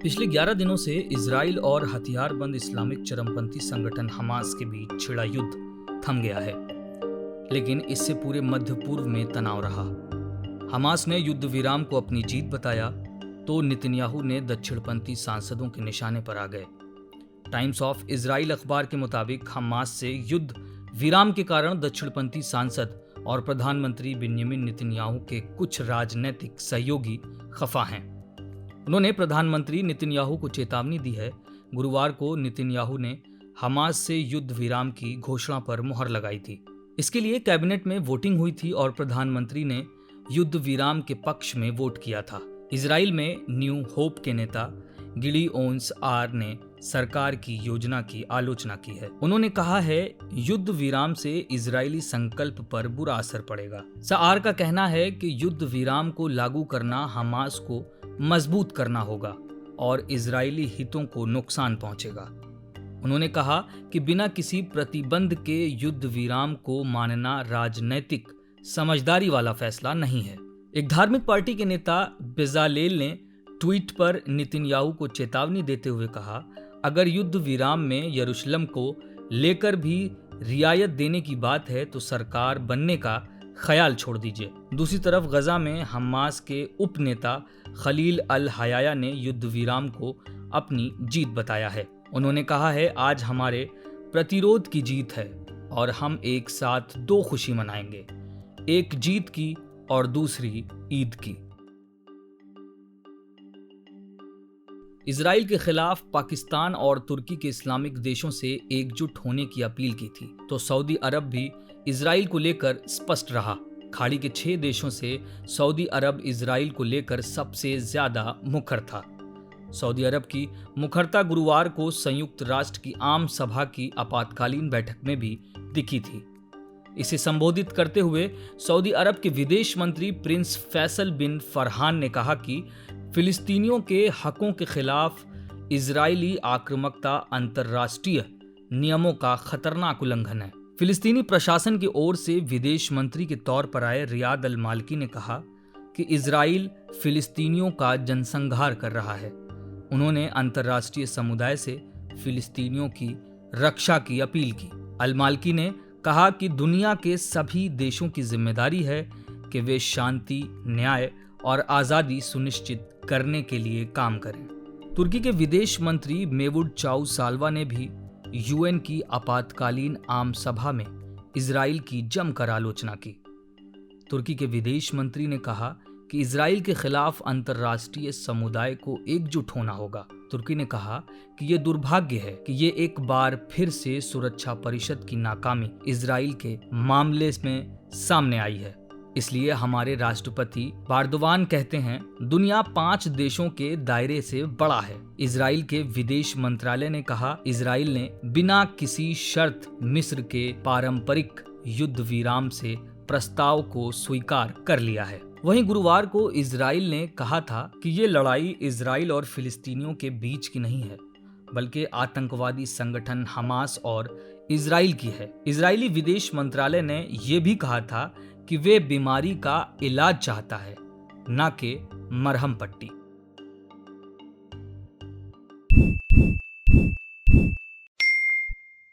पिछले 11 दिनों से इजराइल और हथियारबंद इस्लामिक चरमपंथी संगठन हमास के बीच छिड़ा युद्ध थम गया है, लेकिन इससे पूरे मध्य पूर्व में तनाव रहा। हमास ने युद्ध विराम को अपनी जीत बताया तो नेतन्याहू ने दक्षिणपंथी सांसदों के निशाने पर आ गए। टाइम्स ऑफ इजराइल अखबार के मुताबिक हमास से युद्ध विराम के कारण दक्षिणपंथी सांसद और प्रधानमंत्री बेंजामिन नेतन्याहू के कुछ राजनीतिक सहयोगी खफा हैं। उन्होंने प्रधानमंत्री नेतन्याहू को चेतावनी दी है। गुरुवार को नेतन्याहू ने हमास से युद्ध विराम की घोषणा पर मुहर लगाई थी। इसके लिए कैबिनेट में वोटिंग हुई थी और प्रधानमंत्री ने युद्ध विराम के पक्ष में वोट किया था। इजराइल में न्यू होप के नेता गिडियोन आर ने सरकार की योजना की आलोचना की है। उन्होंने कहा है, युद्ध विराम से इजरायली संकल्प पर बुरा असर पड़ेगा। आर का कहना है कि युद्ध विराम को लागू करना हमास को मजबूत करना होगा और इजरायली हितों को नुकसान पहुंचेगा। उन्होंने कहा कि बिना किसी प्रतिबंध के युद्ध विराम को मानना राजनैतिक समझदारी वाला फैसला नहीं है। एक धार्मिक पार्टी के नेता बेजालेल ने ट्वीट पर नेतन्याहू को चेतावनी देते हुए कहा, अगर युद्ध विराम में यरूशलेम को लेकर भी रियायत देने की बात है तो सरकार बनने का ख्याल छोड़ दीजिए। दूसरी तरफ गजा में हमास के उप नेता खलील अल हयाया ने युद्ध विराम को अपनी जीत बताया है। उन्होंने कहा है, आज हमारे प्रतिरोध की जीत है और हम एक साथ दो खुशी मनाएंगे, एक जीत की और दूसरी ईद की। इजराइल के खिलाफ पाकिस्तान और तुर्की के इस्लामिक देशों से एकजुट होने की अपील की थी तो सऊदी अरब भी इजराइल को लेकर स्पष्ट रहा। खाड़ी के 6 देशों से सऊदी अरब इजराइल को लेकर सबसे ज्यादा मुखर था। सऊदी अरब की मुखरता गुरुवार को संयुक्त राष्ट्र की आम सभा की आपातकालीन बैठक में भी दिखी थी। इसे संबोधित करते हुए सऊदी अरब के विदेश मंत्री प्रिंस फैसल बिन फरहान ने कहा कि फिलिस्तीनियों के हकों के खिलाफ इजरायली आक्रामकता अंतर्राष्ट्रीय नियमों का खतरनाक उल्लंघन है। फिलिस्तीनी प्रशासन की ओर से विदेश मंत्री के तौर पर आए रियाद अल मालकी ने कहा कि इजराइल फिलिस्तीनियों का जनसंहार कर रहा है। उन्होंने अंतर्राष्ट्रीय समुदाय से फिलिस्तीनियों की रक्षा की अपील की। अल मालकी ने कहा कि दुनिया के सभी देशों की जिम्मेदारी है कि वे शांति, न्याय और आज़ादी सुनिश्चित करने के लिए काम करें। तुर्की के विदेश मंत्री मेवुड चावुसाल्वा ने भी यूएन की आपातकालीन आम सभा में इजराइल की जमकर आलोचना की। तुर्की के विदेश मंत्री ने कहा कि इजराइल के खिलाफ अंतर्राष्ट्रीय समुदाय को एकजुट होना होगा। तुर्की ने कहा कि ये दुर्भाग्य है कि ये एक बार फिर से सुरक्षा परिषद की नाकामी इजराइल के मामले में सामने आई है। इसलिए हमारे राष्ट्रपति बारदवान कहते हैं, दुनिया 5 देशों के दायरे से बड़ा है। इजराइल के विदेश मंत्रालय ने कहा, इजराइल ने बिना किसी शर्त मिस्र के पारंपरिक युद्ध विराम से प्रस्ताव को स्वीकार कर लिया है। वहीं गुरुवार को इजराइल ने कहा था कि ये लड़ाई इजराइल और फिलिस्तीनियों के बीच की नहीं है, बल्कि आतंकवादी संगठन हमास और इजराइल की है। इजरायली विदेश मंत्रालय ने यह भी कहा था कि वे बीमारी का इलाज चाहता है, न कि मरहम पट्टी।